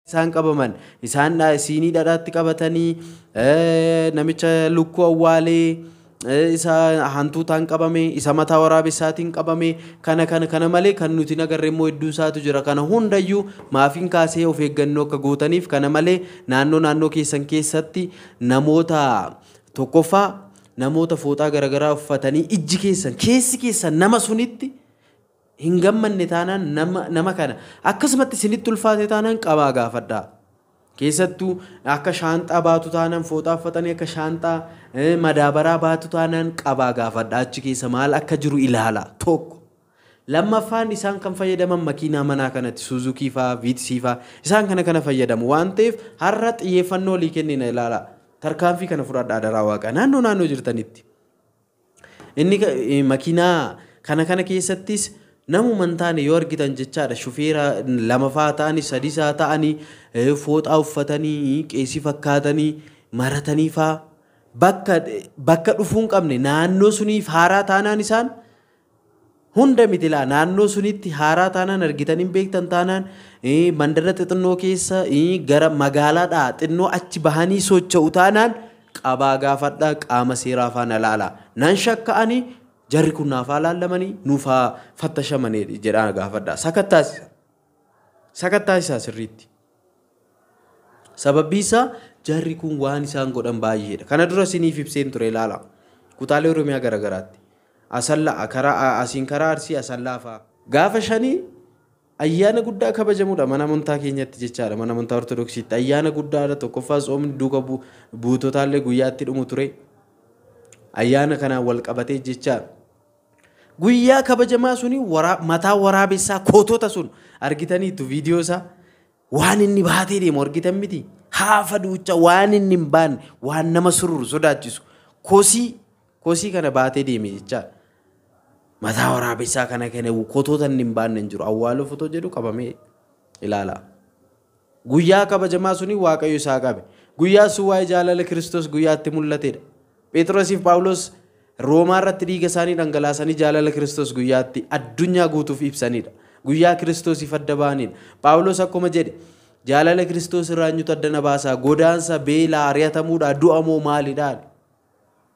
isaan qabaman isaan siinii dhadhaatti qabatanii namicha lukkuu awwaalee isa hantuutaan qabame isa mataa waraabessaatiin qabame kana malee kan nuti nagarre immoo hedduu isaatu jira kana hundayyuu maafiin kaasee of eeggannoo akka gootaniif kana malee naannoo keessan keessatti namoota tokkoffaa namoota fooxaa garagaraa uffatanii ijji keessi keessan nama sunitti hin gammanne taanaan nama kana akkasumatti isinitti ulfaate taanaan qabaa gaafadhaa keessattuu akka shaanxaa baatu taanaan fooxaa uffatanii akka shaanxaa madaabaraa baatu taanaan qabaa gaafadhaa achi keessa maal akka jiru ilaala tokko lammaffaan isaan kan fayyadaman makiinaa manaa kanatti Suzuki faa Vitsi faa isaan kana fayyadamu waan ta'eef har'a xiyyeeffannoo olii kennina ilaala tarkaanfii kana fudhadhaa daraa waaqa naannoo jirtanitti inni makiinaa kana keessattis namuman taane yoo argitan jechaadha shufeera lamafaa ta'anii sadiisaa ta'anii fooxaa uffatanii qeesii fakkaatanii maratanii faa bakka dhufuun qabne naannoo suniif haaraa taanaan isaan hunda mitilaa naannoo sunitti haaraa taanaan argitaniin beektan taanaan mandara xixinnoo keessa gara magaalaadhaa xinnoo achi bahanii socho'u taanaan qabaa gaafadhaa qaama seeraa faana ilaala nan shakka'anii jarri kun naaf ilaalamanii nuufaa fattashamanii jedhaan gaafadhaa sakattaasisaa sirriitti sababbii isaa jarri kun waan isaan godhan baay'eedha kana dura isiniif ibseen ture ilaala kutaalee oromiyaa garagaraatti asiin karaa arsii asallaa fa'aa gaafa shanii ayyaana guddaa kabajamuudha mana amantaa keenyatti jechaadha mana amantaa ortodoksiitti ayyaana guddaadha tokkoffaa soomni duuka buutotaallee guyyaatti dhumu ture ayyaana kanaan wal qabatee jechaadha guyyaa kabajamaa suni mataa waraabessaa kootota sun argitaniitu viidiyoo isaa waan inni baatee deemu argitan miti haafa duucha waan inni hin baanne waan nama sururu sodaachisu kosii kana baatee deeme jechaadha mataa waraabessaa kana kootota inni hin baanne hin jiru awwaaloo fotoo jedhu qabamee ilaala guyyaa kabajamaa suni waaqayyo isaa qabe guyyaa sun waa'ee jaalala Kiristoos guyyaatti mul'atedha Phexrosiif Phaawulos Roomaa irratti dhiiga isaanii dhangalaasanii jaalala Kiristoos guyyaatti addunyaa guutuuf ibsanidha guyyaa Kiristoosiif adda ba'anidha Phaawulos akkuma jedhe jaalala Kiristoos irraa eenyutu adda na baasaa godaansa beelaa ari'atamuudha du'a moo maalidha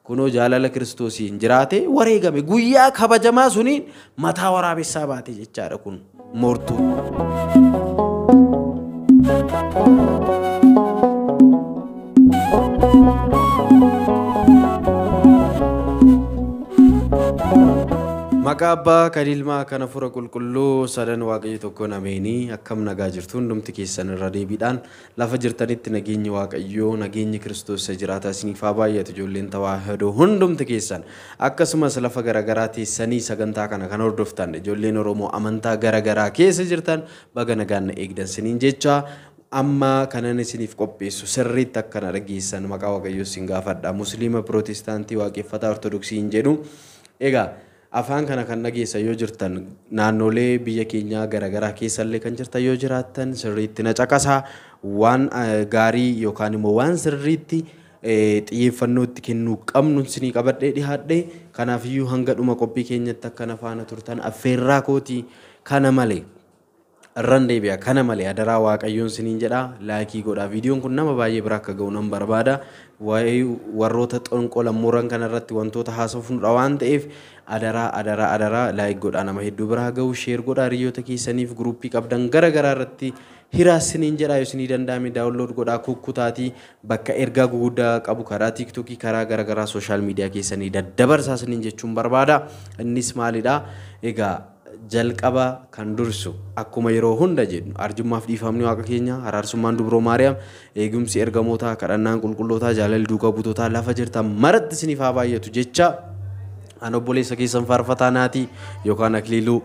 kunoo jaalala Kiristoosiin jiraate wareegame guyyaa kabajamaa suniin mataa waraabessaa baate jechaadha kun moortuu maqaa abbaa kan ilmaa kan hafuura qulqulluu sadan waaqayyo tokkoon ameenii akkam nagaa jirtu hundumti keessan irra deebiidhaan lafa jirtanitti nageenyi waaqayyoo nageenyi Kiristoos jiraata isiniif haa baay'atu ijoolleen tawaahidoo hundumti keessan akkasumas lafa garagaraa teessanii sagantaa kana kan hordoftan ijoolleen Oromoo amantaa garagaraa keessa jirtan baga nagaan na eegdan isiniin jecha amma kanan isiniif qopheessu sirriitti akkana dhageessan maqaa waaqayyoo isin gaafadha musliima pirootestaantii waaqeffataa ortodoksiin jedhu egaa afaan kana kan dhageessa yoo jirtan naannolee biyya keenyaa garagaraa keessallee kan jirtan yoo jiraattan sirriitti na caqasaa waan gaarii yookaan immoo waan sirriitti xiyyeeffannootti kennuu qabnu isinii qabadhee dhihaadhee kanaaf iyyuu hanga dhuma qophii keenyatti akkana faana turtan affeerraa kootii kana malee irraan deebi'a kana malee adaraa waaqayyoon isiniin jedha laayikii godhaa viidiyoon kun nama baay'ee bira akka ga'u nan barbaada waa'ee warroota xonqolan muran kana irratti wantoota haasofnuudha waan ta'eef adaraa laayik godhaa nama hedduu bira ga'u sheer godhaa hiriyoota keessaniif guruppii qabdan garagaraa irratti hiraa isiniin jedha yoo isinii danda'ame daawunlood godhaa kukkutaatii bakka ergaa guguddaa qabu karaa tiiktookii karaa garagaraa sooshaal miidiyaa keessanii daddabarsaa isiniin jechuun barbaada innis maalidha egaa jalqaba kan dursu akkuma yeroo hunda jedhu arjummaaf dhiifamni waaqa keenya araarsummaan dubroo maariyaam eegumsi ergamoota kadhannaan qulqullootaa jaalalli duukaa butoota lafa jirtan maratti isiniif haa baay'atu jecha an obboleessa keessan faarfataa naatii yookaan akliiluu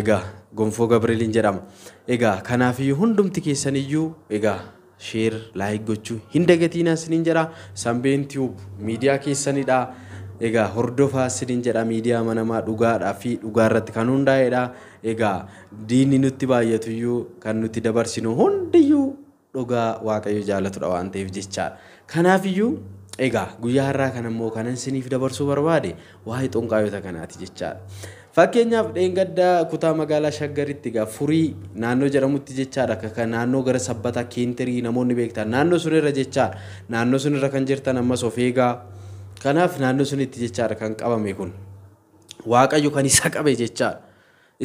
egaa gonfoo Gabrieliin jedhama egaa kanaaf iyyuu hundumti keessaniyyuu egaa sheer laayik gochuu hin dagatiinaa isiniin jedha Sanbeen Tube miidiyaa keessanidha egaa hordofaa isiniin jedha miidiyaa manamaa dhugaadhaa fi dhugaa irratti kan hundaa'edha egaa diinni nutti baay'atu iyyuu kan nuti dabarsinu hundiyyuu dhugaa waaqayyo jaalatudha waan ta'eef jechaadha kanaaf iyyuu egaa guyyaa har'aa kan ammoo kanan isiniif dabarsuu barbaade waa'ee xonqaayota kanaati jechaadha Fakkeenyaaf dheengaddaa kutaa magaalaa Shaggaritti gaa furii naannoo jedhamutti jechaadha kan naannoo gara sabbataa Kiintirii namoonni beektan naannoo sunirra jechaadha naannoo sunirra kan jirtan ammas of eegaa kanaaf naannoo sunitti jechaadha kan qabame kun Waaqayyo kan isa qabe jechaadha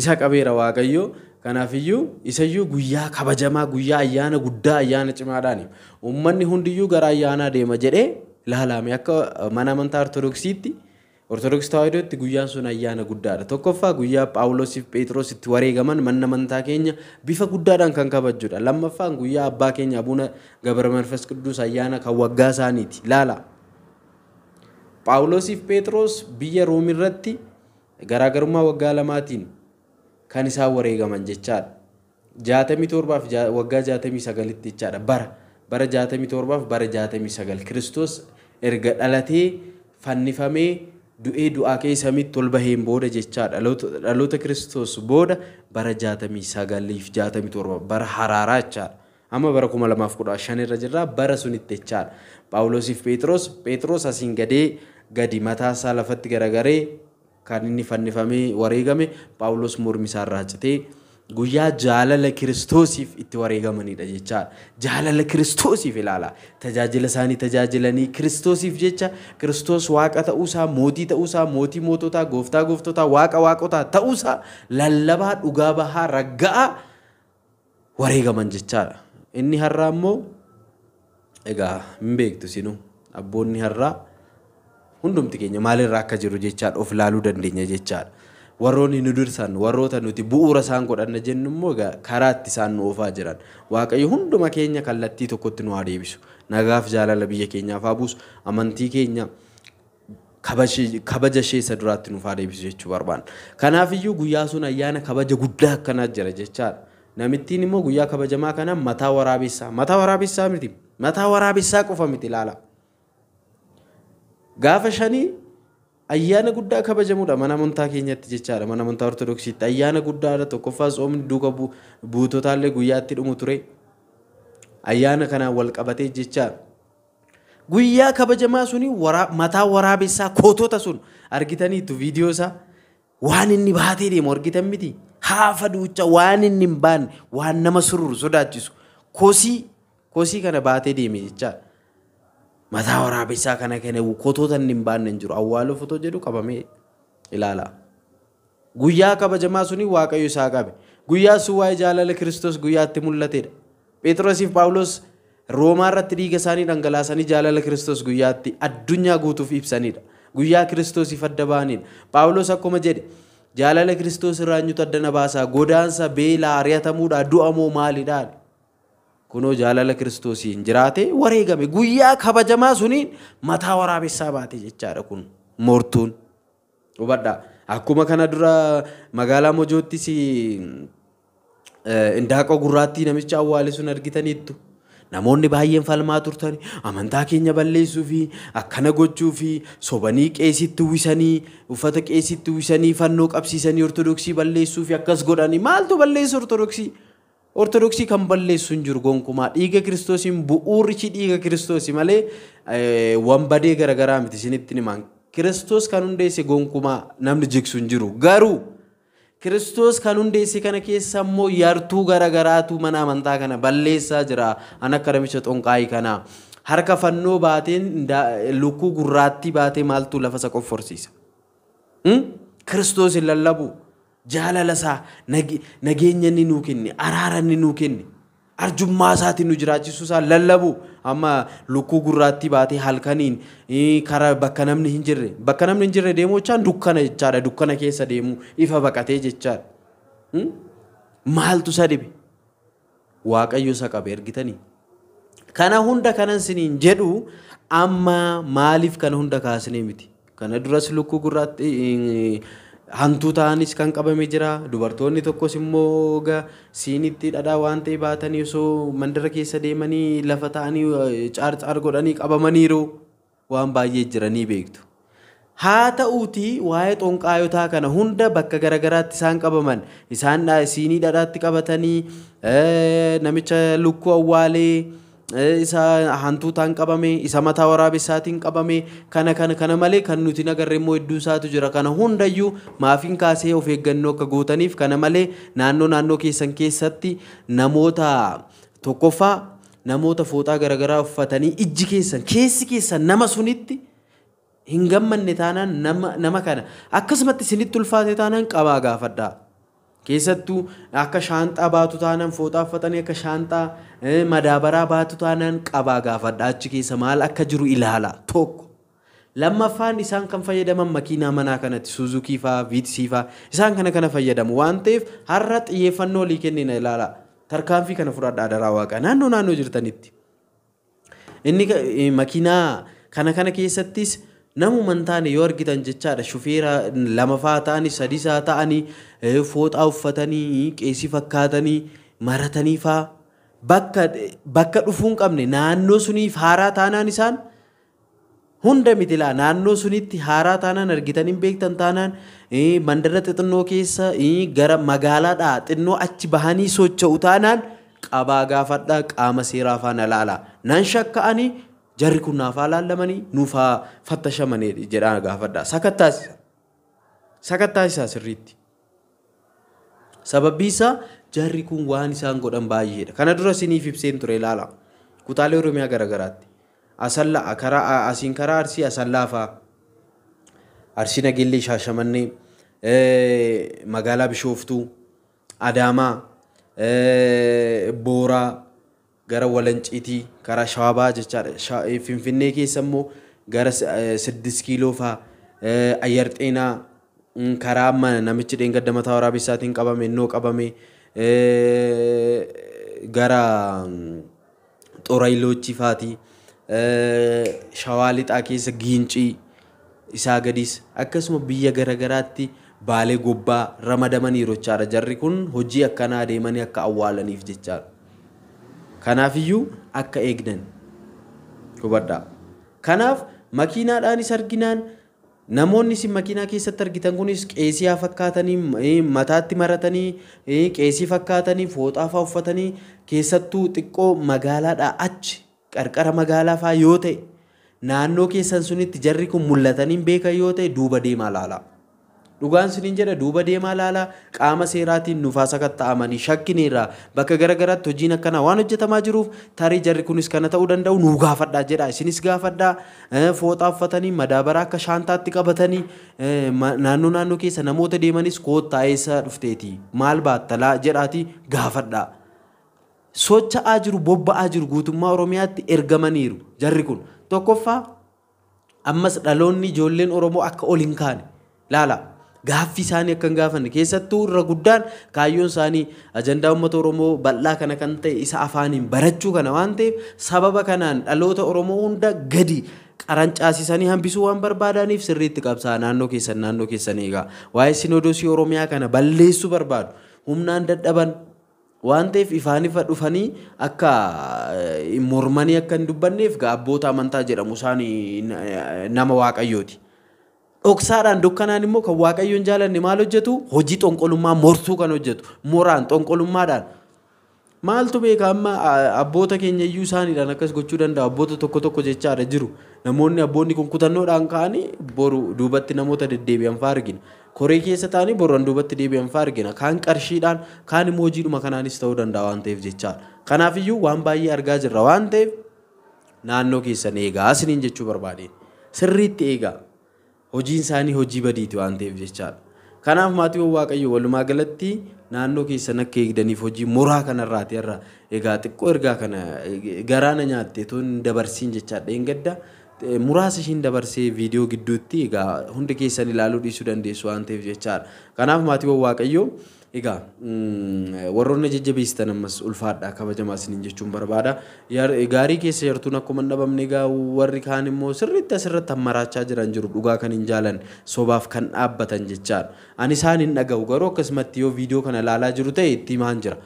isa qabeera Waaqayyo kanaafiyyuu isayyuu guyyaa kabajamaa guyyaa ayyaana guddaa ayyaana cimaadhaan uummanni hundiyyuu gara ayyaanaa deema jedhee ilaalame akka mana amantaa Ortodoksiitti Ortodoks Tawaahidotti guyyaan sun ayyaana guddaadha. Tokkoffaa guyyaa Phaawulosiif Phexrositti wareegaman mana amantaa keenya bifa guddaadhaan kan kabajudha. Lammaffaan guyyaa abbaa keenya Abuuna Gabra Manfas Qidduus ayyaana kan waggaa isaaniiti. Ilaala. Phaawulosiif Phexros biyya Roomirratti garaagarummaa waggaa lamaatiin kan isaan wareegaman jechaadha. 67 fi waggaa 69tti jechaadha. Bara 67 fi bara 69 Kiristoos erga dhalatee fannifamee du'ee du'aa keessa mitti ol baheen booda jechaadha dhaloota Kiristoos booda bara 69 fi 67 bara haraaraa jechaadha amma bara 2015 irra jirra bara sunitti jechaadha Phaawulosiif Phexros asiin gadi mataa isaa lafatti garagaree kan inni fannifamee wareegame Phaawulos mormi isaa irraa citee guyyaa jaalala Kiristoosiif itti wareegamanidha jechaadha jaalala Kiristoosiif ilaala tajaajila isaanii tajaajilanii Kiristoosiif jecha Kiristoos waaqa ta'uusaa mootii ta'uusaa mootii moototaa gooftaa gooftotaa waaqa waaqotaa ta'uusaa lallabaa dhugaa bahaa ragga'a wareegaman jechaadha inni har'aa immoo egaa hin beektu sinu abboonni har'aa hundumti keenya maalirraa akka jiru jechaadha of laaluu dandeenya jechaadha warroonni nu dursan warroota nuti bu'uura isaan godhanna jennu immoo karaatti isaan nu oofaa jiran Waaqayyo hunduma keenya kallattii tokkotti nu haa deebisu nagaaf jaalala biyya keenyaaf haa buusu amantii keenya kabaja ishee isa duraatti nuuf haa deebisu jechuu barbaanna kanaafiyyuu guyyaa sun ayyaana kabaja guddaa akkanaa jira jechaadha namittiin immoo guyyaa kabajamaa kana mataa waraabessaa miti mataa waraabessaa qofa miti ilaala gaafa shanii ayyaana guddaa kabajamudha mana amantaa keenyatti jechaadha mana amantaa Ortodoksiitti ayyaana guddaadha tokkoffaa soomni duuka buutotaallee guyyaatti dhumu ture ayyaana kanaan wal qabatee jechaadha guyyaa kabajamaa suni mataa waraabessaa kootota sun argitaniitu viidiyoo isaa waan inni baatee deemu argitan miti haafa duucha waan inni hin baanne waan nama sururu sodaachisu kosii kana baatee deeme jechaadha mataa waraabessaa kana kootota hin baanne hin jiru awwaaluu fotoo jedhu qabamee ilaala guyyaa kabajamaa suni Waaqayyo isaa qabe guyyaa sun waa'ee jaalala Kiristoos guyyaatti mul'atedha Phexrosiif Phaawulos Roomaa irratti dhiiga isaanii dhangalaasanii jaalala Kiristoos guyyaatti addunyaa guutuuf ibsanidha guyyaa Kiristoosiif adda baanidha Phaawulos akkuma jedhe jaalala Kiristoos irraa eenyutu adda na baasaa godaansa beelaa ari'atamuudha du'a moo maalidha kuno jaalala Kiristoosiin jiraate wareegame guyyaa kabajamaa suniin mataa waraabessaa baate jechaadha kun mortuun hubadhaa akkuma kana dura magaalaa Mojoottis indaaqoo gurraattii namicha awwaale sun argitaniittu namoonni baay'een falmaa turtan amantaa keenya balleessuu fi akkana gochuu fi sobanii qeesitti uwwisanii uffata qeesitti uwwisanii fannoo qabsiisanii Ortodoksii balleessuu fi akkas godhanii maaltu balleessa Ortodoksii kan balleessu hin jiru gonkumaa dhiiga Kiristoosiin bu'uurichi dhiiga Kiristoosi malee wanbadee garagaraa miti isinitti himan Kiristoos kan hundeesse gonkumaa namni jigsu hin jiru garuu Kiristoos kan hundeesse kana keessa immoo yartuu garagaraatu mana amantaa kana balleessaa jira an akka namicha xonqaayii kana harka fannoo baateen lukkuu gurraattii baatee maaltu lafa isa qofforsiisa Kiristoos hin lallabu jaalala isaa nageenya inni nuu kenne araara inni nuu kenne arjummaa isaatiin nu jiraachisuu isaa lallabu amma lukkuu gurraattii baatee halkaniin karaa bakka namni hin jirre deemuu jechaan dukkana jechaadha dukkana keessa deemuu ifa baqatee jechaadha maaltu isa dhibe Waaqayyo isa qabe argitanii kana hunda kanan siniin jedhu amma maaliif kana hunda kaasnee miti kana duras lukkuu gurraattii hantu ta'anis kan qabame jira dubartoonni tokkos immoo siinitti dhadhaa waan ta'e baatanii osoo mandara keessa deemanii lafa ta'anii caar godhanii qabamaniiru waan baay'ee jiranii beektu haa ta'uuti waa'ee xonqaayotaa kana hunda bakka garagaraatti isaan qabaman isaan siinii dhadhaatti qabatanii namicha lukkuu awwaalee isa hantuutaan qabame isa mataa waraabessaatiin qabame kana malee kan nuti nagarre immoo hedduu isaatu jira kana hundayyuu maafiin kaasee of eeggannoo akka gootaniif kana malee naannoo keessan keessatti namoota tokkoffaa namoota fooxaa garagaraa uffatanii ijji keessi keessan nama sunitti hin gammanne taanaan nama kana akkasumatti isinitti ulfaate taanaan qabaa gaafadhaa. keessattuu akka shaanxaa baatu taanaan fooxaa uffatanii akka shaanxaa madaabaraa baatu taanaan qabaa gaafadhaa achi keessa maal akka jiru ilaala tokko. lammaffaan isaan kan fayyadaman makiinaa manaa kanatti Suzuki faa Vitsi faa isaan kana fayyadamu waan ta'eef har'a xiyyeeffannoo olii kennina ilaala tarkaanfii kana fudhadhaa daraa waaqa naannoo jirtanitti. Inni makiinaa kana keessattis namuman taane yoo argitan jechaadha shufeera lama faa ta'anii sadii isaa ta'anii fooxaa uffatanii qeesii fakkaatanii maratanii faa bakka dhufuun qabne naannoo suniif haaraa taanaan isaan hunda miti laa naannoo sunitti haaraa taanaan argitaniin beektan taanaan mandara xixinnoo keessa gara magaalaadhaa xinnoo achi bahanii socho'u taanaan qabaa gaafadhaa qaama seeraa faana laala nan shakka'anii jarri kun naafaa laallamanii nuufaa fattashamanii jedhaa gaafadhaa sakattaasisaa sirriitti. Sababbii isaa jarri kun waan isaan godhan baay'eedha. Kana dura isiniif ibseen ture ilaala. Kutaalee Oromiyaa garagaraatti. Asallaa asiin karaa Arsii Asallaa faa Arsii Nageellee Shaashamannee magaalaa Bishooftuu Adaamaa Booraa gara Walanciitii karaa Shawaabaa jechaadha. Finfinnee keessa immoo gara 6 kiiloo faa Ayyar Xeenaa karaa amma namichi dheengadda mataa waraabessaatiin qabame innoo qabame gara Xoraayilochi faati Shawaa Lixaa keessa Giincii isaa gadis akkasuma biyya garagaraatti Baalee Gobbaa ramadamanii jechaadha. Jarri kun hojii akkanaa deemanii akka awwaalaniif jechaadha. Kanaafiyyuu akka eegdan hubadhaa. Kanaaf makiinaadhaanis arginaan namoonni isin makiinaa keessatti argitan kunis qeesii fakkaatanii mataatti maratanii qeesii fakkaatanii fooxaa faa uffatanii keessattuu xiqqoo magaalaadhaa achi qarqara magaalaa faa yoo ta'e naannoo keessan sunitti jarri kun mul'atanii beekan yoo ta'e duuba deemaa laala. Dhugaan siniin jedha duuba deemaa laala qaama seeraatiin nuufaa sakatta'amanii shakkineerraa bakka garagaraatti hojiin akkanaa waan hojjetamaa jiruuf tarii jarri kunis kana ta'uu danda'u nuu gaafadhaa jedha isinis gaafadhaa fooxaa uffatanii madaabaraa akka shaantaatti qabatanii naannoo keessa namoota deemanis koottaa eessa dhufteeti maal baattalaa jedhaati gaafadhaa. Socha'aa jiru bobba'aa jiru guutummaa Oromiyaatti ergamaniiru jarri kun tokkoffaa ammas dhaloonni ijoolleen Oromoo akka ol hin kaane laala. Gaaffii isaanii akka hin gaafanne keessattuu irra guddaan kaayyoon isaanii ajandaa uummata Oromoo bal'aa kana kan ta'e isa afaaniin barachuu kana waan ta'eef sababa kanaan dhaloota Oromoo hunda gadi qarancaasisanii hambisuu waan barbaadaniif sirriitti qabsaa naannoo keessan eegaa. Waa'ee Sinodoosii Oromiyaa kana balleessuu barbaadu humnaan dadhaban waan ta'eef ifaan ifa dhufanii akka mormanii akka hin dubbanneef abboota amantaa jedhamu isaanii nama Waaqayyooti. Dhoksaadhaan dukkanaan immoo kan Waaqayyoon jaalanne maal hojjetu hojii xonqolummaa morsuu kan hojjetu moraan xonqolummaadhaan maaltu beeka amma abboota keenya iyyuu isaaniidhaan akkas gochuu danda'a abboota tokko jechaadha jiru namoonni abboonni kun kutannoodhaan ka'anii boru duubatti namoota deddeebi'an fa'aa argina koree keessa ta'anii boruun duubatti deebi'an fa'aa argina kaan qarshiidhaan kaan immoo hojiidhuma kanaanis ta'uu danda'a waan ta'eef jechaadha. Kanaafiyyuu waan baay'ee argaa jirra waan ta'eef naannoo keessan eegaa isiniin jechuu barbaade sirriitti eegaa. Hojiin isaanii hojii badiiti waan ta'eef jechaadha. Kanaaf maatiiwwan Waaqayyoo walumaa galatti naannoo keessan akka eegdaniif hojii moraa kanarraati irra egaa xiqqoo ergaa kana garaana nyaatte toon dabarsiin jechaadha. Engadda muraasa ishiin dabarsee viidiyoo gidduutti egaa hundi keessan ilaaluu dhiisuu dandeessu waan ta'eef jechaadha. Kanaaf maatiiwwan Waaqayyoo egaa warroonni jajjabeessitan ammas ulfaadhaa kabajamaa isiniin jechuun barbaada. Gaarii keessa jirtuun akkuma hin dhabamne egaa warri kaan immoo sirriitti asirratti hammaraachaa jiran jiru dhugaa kan hin jaalan sobaaf kan dhaabbatan jechaadha. Ani isaan hin dhaga'u garuu akkasumatti yoo viidiyoo kana ilaalaa jiru ta'e itti himaan jira.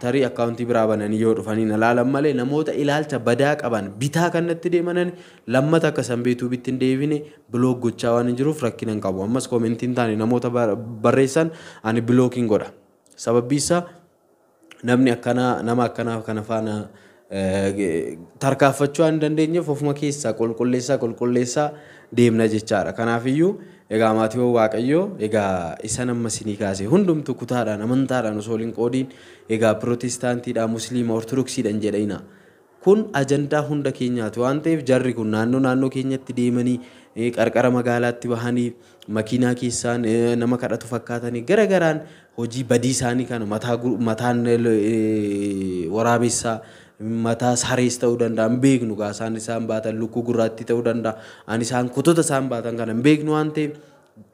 Tarii akkaawuntii biraa bananii yoo dhufanii na ilaalan malee namoota ilaalcha badaa qaban bitaa kanatti deemanan lammata akka sanbeetuu bittiin deebine biloog gochaa waan hin jiruuf rakkina hin qabu. Ammas koomentiin taane namoota barreessan ani bilookiin godha. Sababbi isaa nama akkanaaf kana faana tarkaanfachuu waan dandeenyeef ofuma keessaa qulqulleessaa deemna jechaadha. Kanaafiyyuu egaa maatiiwwan Waaqayyoo egaa isa nama sinii kaase hundumtu kutaadhaan amantaadhaan osoo hin qoodiin egaa Pirootestaantiidhaan Musliima Ortodoksiidhaan jedhina. Kun ajandaa hunda keenyaati waan ta'eef jarri kun naannoo keenyatti deemanii qarqara magaalaatti bahanii makiinaa keessaan nama kadhatu fakkaatanii garagaraan hojii badii isaanii kana mataan waraabessaa mataa sarees ta'uu danda'a hin beeknu gaasaan isaan baatan lukkuu gurraatti ta'uu danda'a ani isaan kutota isaan baatan kana hin beeknu waan ta'eef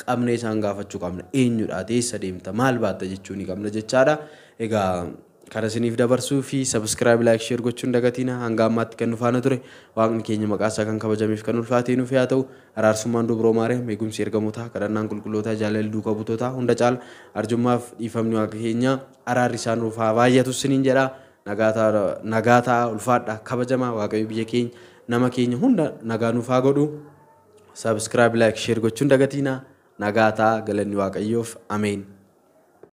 qabna isaan gaafachuu qabna eenyudha teessa deemta maal baatta jechuu ni qabna jechaadha. Egaa kana isiniif dabarsuu fi subscribe like share gochuun dagatina hanga ammaatti kan nufaana ture waaqni keenya maqaa isaa kan kabajameef kan ulfaatee nuuf haa ta'u araarsummaan dubroo maariyaam eegumsi ergamootaa kadhannaan qulqullootaa jaalalli duukaa butootaa hunda caala arjummaaf dhiifamni waaqa keenya araarri isaan nuuf haa baay'atu isiniin jedha. Nagaataa ulfaadha kabajamaa waaqayyo biyya keenya nama keenya hunda nagaa nuuf haa godhu. Subscribe like share gochuun dagatina nagaataa galanni waaqayyoof ameen.